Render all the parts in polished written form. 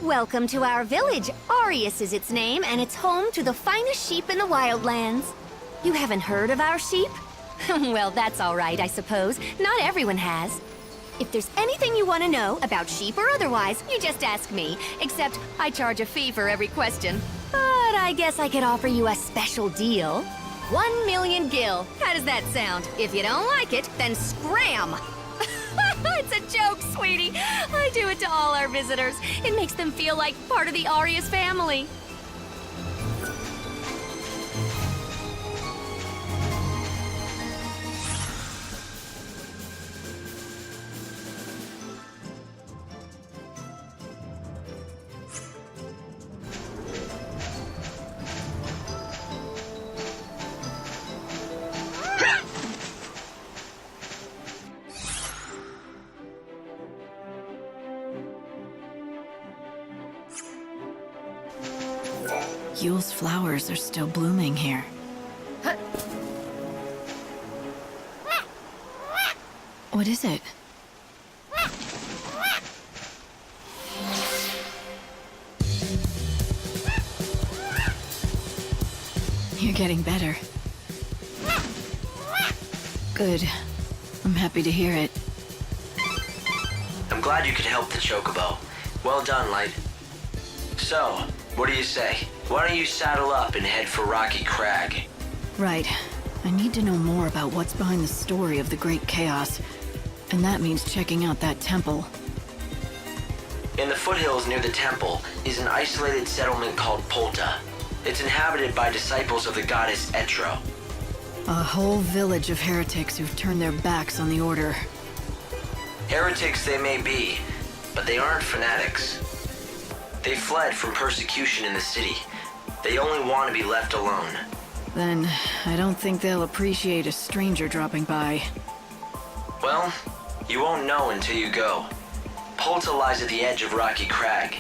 Welcome to our village. Arius is its name, and it's home to the finest sheep in the wildlands. You haven't heard of our sheep? Well, that's all right, I suppose. Not everyone has. If there's anything you want to know, about sheep or otherwise, you just ask me. Except, I charge a fee for every question. But I guess I could offer you a special deal. 1 million gil. How does that sound? If you don't like it, then scram! It's a joke, sweetie. I do it to all our visitors. It makes them feel like part of the Arius family. Yule's flowers are still blooming here. What is it? You're getting better. Good. I'm happy to hear it. I'm glad you could help the Chocobo. Well done, Light. So, what do you say? Why don't you saddle up and head for Rocky Crag? Right. I need to know more about what's behind the story of the Great Chaos. And that means checking out that temple. In the foothills near the temple is an isolated settlement called Polta. It's inhabited by disciples of the goddess Etro. A whole village of heretics who've turned their backs on the Order. Heretics they may be, but they aren't fanatics. They fled from persecution in the city. They only want to be left alone. Then, I don't think they'll appreciate a stranger dropping by. Well, you won't know until you go. Polta lies at the edge of Rocky Crag.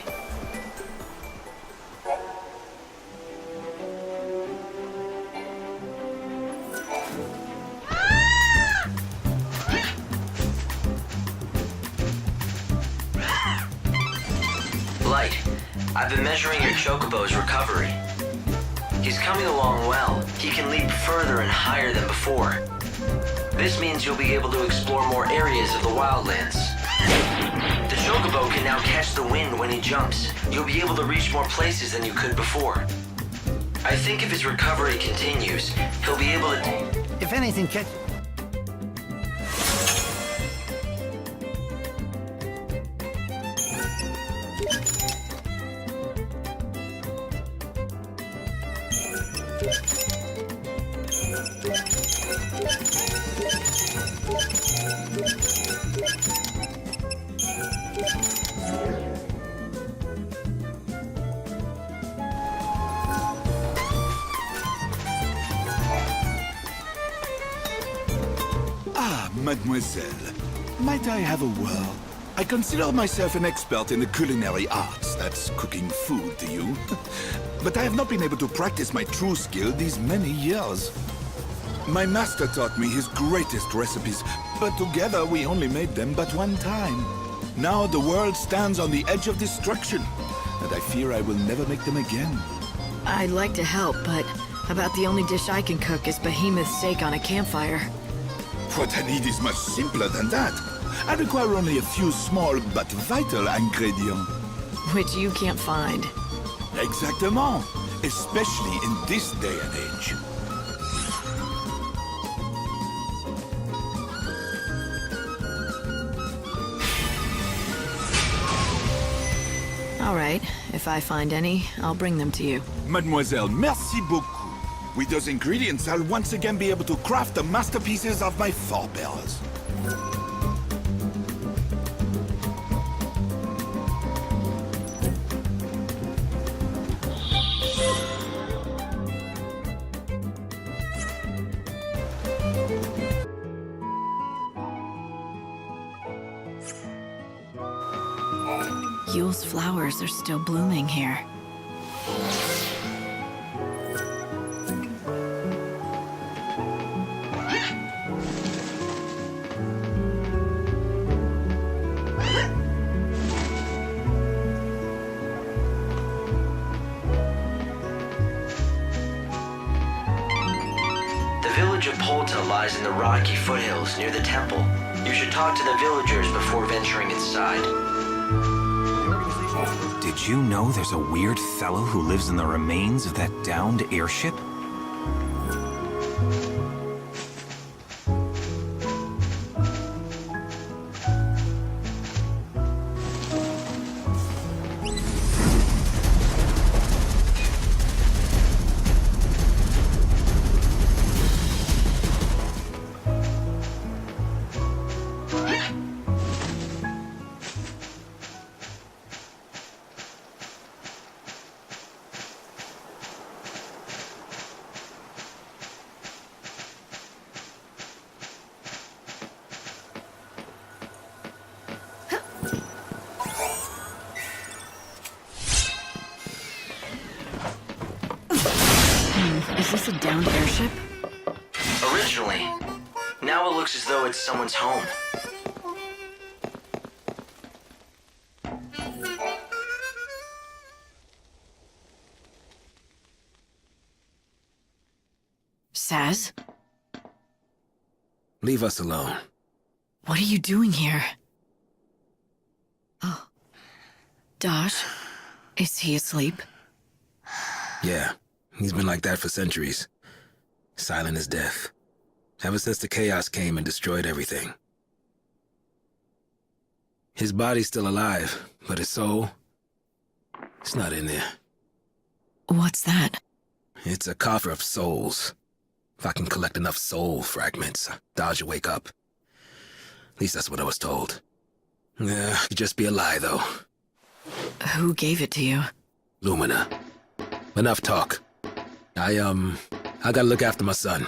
Light, I've been measuring your Chocobo's recovery. He's coming along well. He can leap further and higher than before. This means you'll be able to explore more areas of the wildlands. The Chocobo can now catch the wind when he jumps. You'll be able to reach more places than you could before. I think if his recovery continues, he'll be able to... If anything catch... Mademoiselle, might I have a word? I consider myself an expert in the culinary arts. That's cooking food to you. But I have not been able to practice my true skill these many years. My master taught me his greatest recipes, but together we only made them but one time. Now the world stands on the edge of destruction, and I fear I will never make them again. I'd like to help, but about the only dish I can cook is behemoth steak on a campfire. What I need is much simpler than that. I require only a few small but vital ingredients. Which you can't find. Exactement. Especially in this day and age. All right. If I find any, I'll bring them to you. Mademoiselle, merci beaucoup. With those ingredients, I'll once again be able to craft the masterpieces of my forebears. Yule's flowers are still blooming here. Schemeta lies in the rocky foothills near the temple. You should talk to the villagers before venturing inside. Did you know there's a weird fellow who lives in the remains of that downed airship? Is this a downed airship? Originally. Now it looks as though it's someone's home. Sazh? Leave us alone. What are you doing here? Oh. Dosh? Is he asleep? Yeah, he's been like that for centuries. Silent as death. Ever since the chaos came and destroyed everything. His body's still alive, but his soul, it's not in there. What's that? It's a coffer of souls. If I can collect enough soul fragments, Dodge will wake up. At least that's what I was told. Yeah, could just be a lie, though. Who gave it to you? Lumina. Enough talk. I gotta look after my son.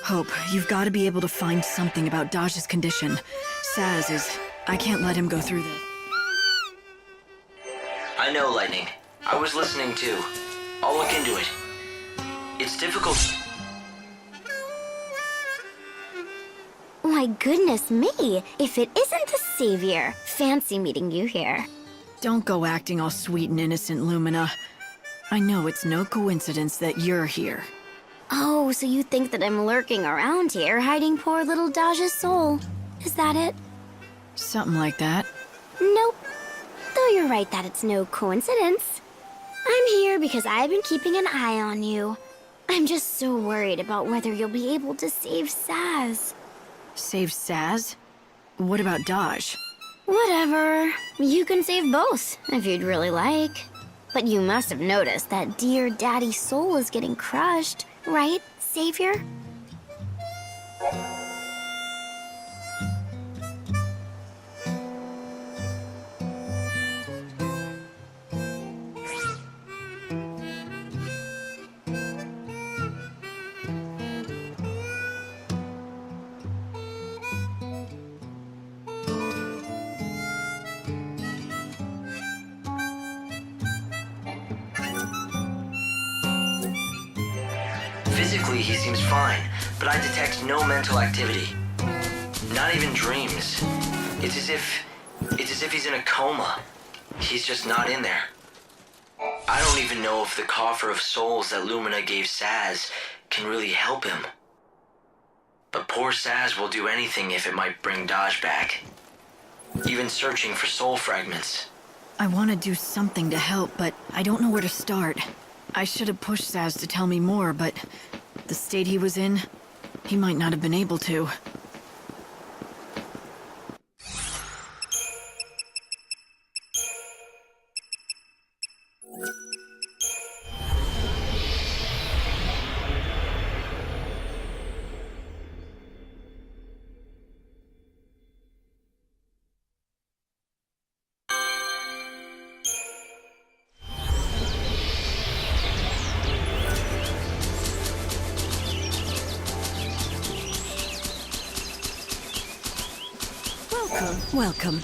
Hope, you've got to be able to find something about Dodge's condition. Sazh is... I can't let him go through this. I know, Lightning. I was listening too. I'll look into it. It's difficult. Why, goodness me! If it isn't the Savior! Fancy meeting you here. Don't go acting all sweet and innocent, Lumina. I know it's no coincidence that you're here. Oh, so you think that I'm lurking around here, hiding poor little Dodge's soul. Is that it? Something like that. Nope. Though you're right that it's no coincidence. I'm here because I've been keeping an eye on you. I'm just so worried about whether you'll be able to save Sazh. Save Sazh? What about Dodge? Whatever. You can save both, if you'd really like. But you must have noticed that dear Daddy's soul is getting crushed, right, Savior? Physically, he seems fine, but I detect no mental activity. Not even dreams. It's as if he's in a coma. He's just not in there. I don't even know if the coffer of souls that Lumina gave Sazh can really help him. But poor Sazh will do anything if it might bring Dodge back. Even searching for soul fragments. I want to do something to help, but I don't know where to start. I should have pushed Sazh to tell me more, but the state he was in, he might not have been able to. Welcome.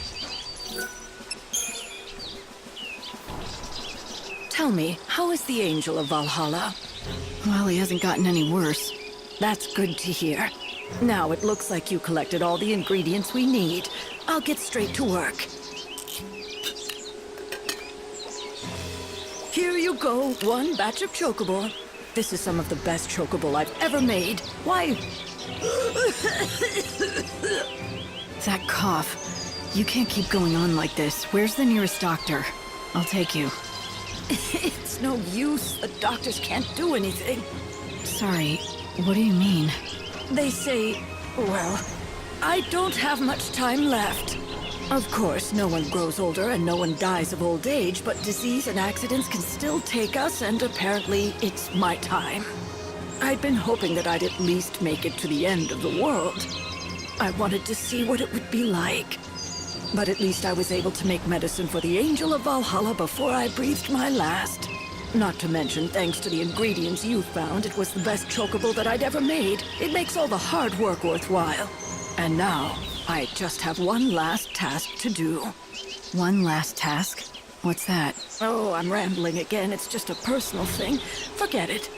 Tell me, how is the Angel of Valhalla? Well, he hasn't gotten any worse. That's good to hear. Now it looks like you collected all the ingredients we need. I'll get straight to work. go, one batch of chocobo. This is some of the best chocobo I've ever made. Why? That cough. You can't keep going on like this. Where's the nearest doctor? I'll take you. It's no use. The doctors can't do anything. Sorry, what do you mean? They say, well, I don't have much time left. Of course, no one grows older and no one dies of old age, but disease and accidents can still take us, and apparently it's my time. I'd been hoping that I'd at least make it to the end of the world. I wanted to see what it would be like. But at least I was able to make medicine for the Angel of Valhalla before I breathed my last. Not to mention, thanks to the ingredients you found, it was the best chocobo that I'd ever made. It makes all the hard work worthwhile. And now, I just have one last task to do. One last task? What's that? Oh, I'm rambling again. It's just a personal thing. Forget it.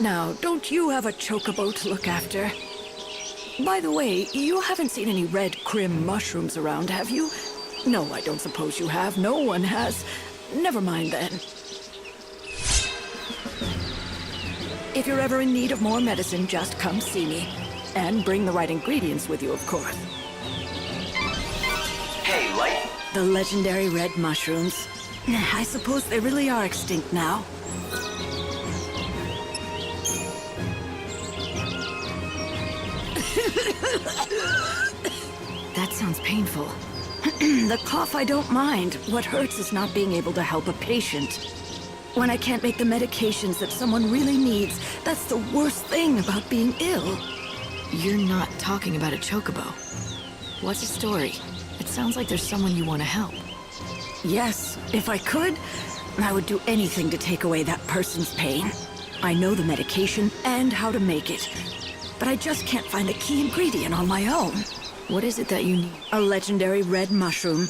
Now, don't you have a chocobo to look after? By the way, you haven't seen any red crim mushrooms around, have you? No, I don't suppose you have. No one has. Never mind then. If you're ever in need of more medicine, just come see me. And bring the right ingredients with you, of course. Hey, Light. The legendary red mushrooms. I suppose they really are extinct now. That sounds painful. The cough I don't mind. What hurts is not being able to help a patient. When I can't make the medications that someone really needs, that's the worst thing about being ill. You're not talking about a chocobo. What's the story? It sounds like there's someone you want to help. Yes, if I could, I would do anything to take away that person's pain. I know the medication and how to make it, but I just can't find the key ingredient on my own. What is it that you need? A legendary red mushroom.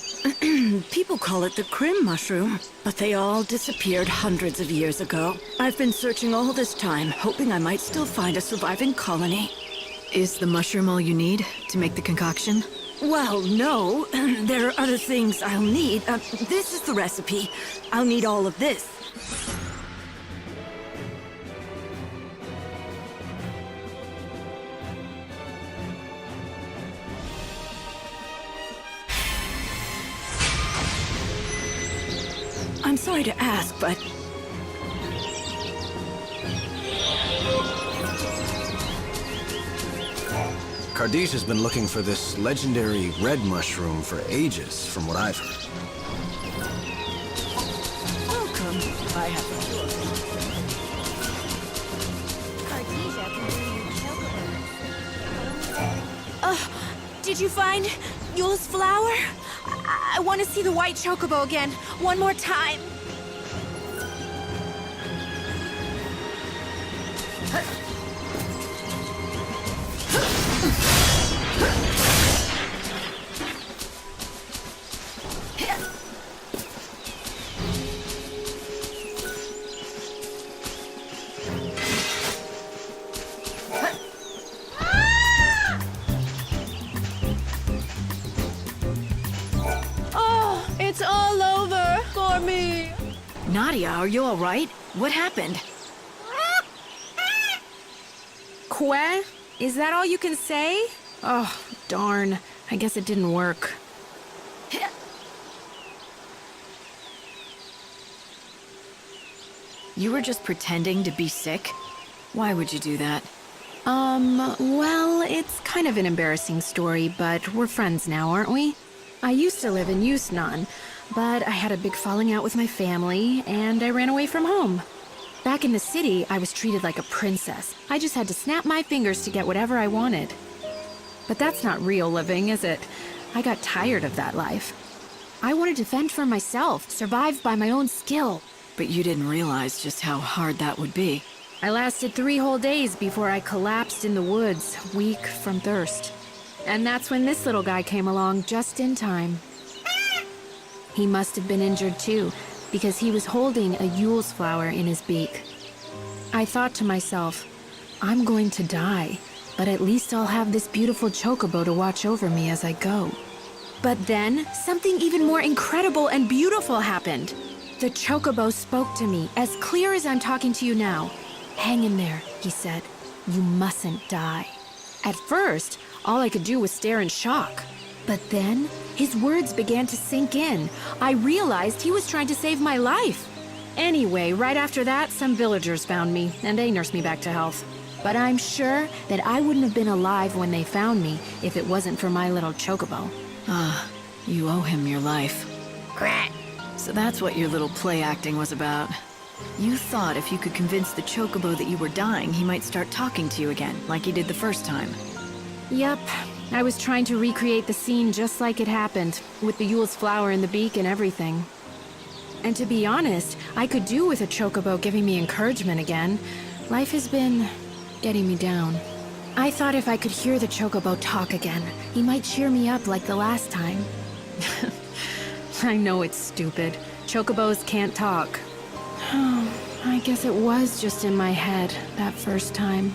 People call it the Crim mushroom, but they all disappeared hundreds of years ago. I've been searching all this time, hoping I might still find a surviving colony. Is the mushroom all you need to make the concoction? Well, no. There are other things I'll need. This is the recipe. I'll need all of this. I'm sorry to ask, but... Kardish has been looking for this legendary red mushroom for ages, from what I've heard. Welcome. I have Did you find Yule's flower? I want to see the white chocobo again, one more time. It's all over for me. Nadia, are you all right? What happened? Que? Is that all you can say? Oh, darn. I guess it didn't work. You were just pretending to be sick? Why would you do that? Well, it's kind of an embarrassing story, but we're friends now, aren't we? I used to live in Yusnan, but I had a big falling out with my family, and I ran away from home. Back in the city, I was treated like a princess. I just had to snap my fingers to get whatever I wanted. But that's not real living, is it? I got tired of that life. I wanted to fend for myself, survive by my own skill. But you didn't realize just how hard that would be. I lasted 3 whole days before I collapsed in the woods, weak from thirst. And that's when this little guy came along just in time. He must have been injured too, because he was holding a Yule's flower in his beak. I thought to myself, I'm going to die, but at least I'll have this beautiful chocobo to watch over me as I go. But then, something even more incredible and beautiful happened. The chocobo spoke to me, as clear as I'm talking to you now. Hang in there, he said. You mustn't die. At first, all I could do was stare in shock. But then, his words began to sink in. I realized he was trying to save my life. Anyway, right after that, some villagers found me, and they nursed me back to health. But I'm sure that I wouldn't have been alive when they found me if it wasn't for my little chocobo. Ah, you owe him your life. Crack. So that's what your little play acting was about. You thought if you could convince the chocobo that you were dying, he might start talking to you again, like he did the first time. Yep, I was trying to recreate the scene just like it happened, with the Yule's flower in the beak and everything. And to be honest, I could do with a chocobo giving me encouragement again. Life has been getting me down. I thought if I could hear the chocobo talk again, he might cheer me up like the last time. I know it's stupid. Chocobos can't talk. Oh, I guess it was just in my head that first time.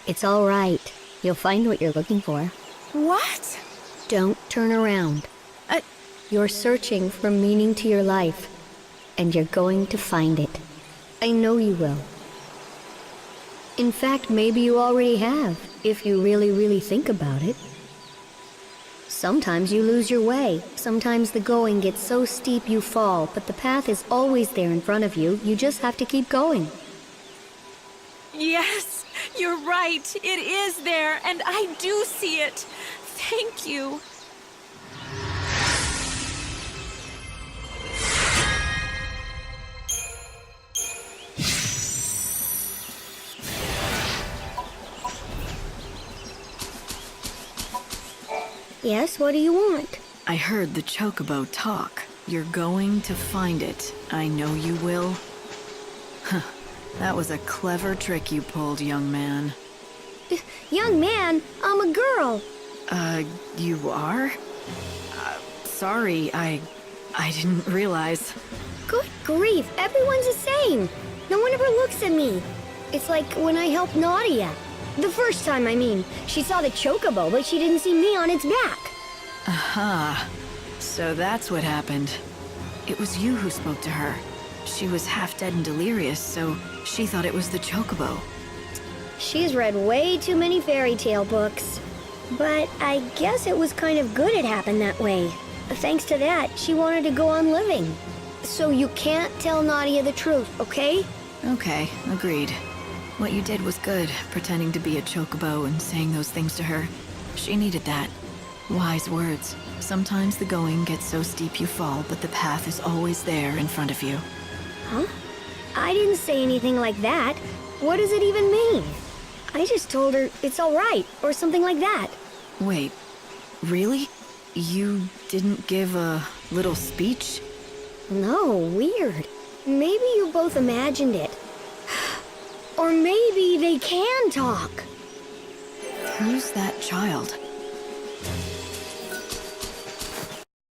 It's all right. You'll find what you're looking for. What? Don't turn around. You're searching for meaning to your life, and you're going to find it. I know you will. In fact, maybe you already have, if you really think about it. Sometimes you lose your way. Sometimes the going gets so steep you fall, but the path is always there in front of you. You just have to keep going. Yes, you're right. It is there, and I do see it. Thank you. Yes, what do you want? I heard the chocobo talk. You're going to find it. I know you will. Huh. That was a clever trick you pulled, young man. Young man, I'm a girl. You are? Sorry, I didn't realize. Good grief, everyone's the same. No one ever looks at me. It's like when I helped Nadia. The first time, I mean. She saw the chocobo, but she didn't see me on its back. Aha. So that's what happened. It was you who spoke to her. She was half dead and delirious, so she thought it was the chocobo. She's read way too many fairy tale books. But I guess it was kind of good it happened that way. Thanks to that, she wanted to go on living. So you can't tell Nadia the truth, okay? Okay, agreed. What you did was good, pretending to be a chocobo and saying those things to her. She needed that. Wise words. Sometimes the going gets so steep you fall, but the path is always there in front of you. Huh? I didn't say anything like that. What does it even mean? I just told her it's all right, or something like that. Wait, really? You didn't give a little speech? No, weird. Maybe you both imagined it. Or maybe they can talk. Who's that child?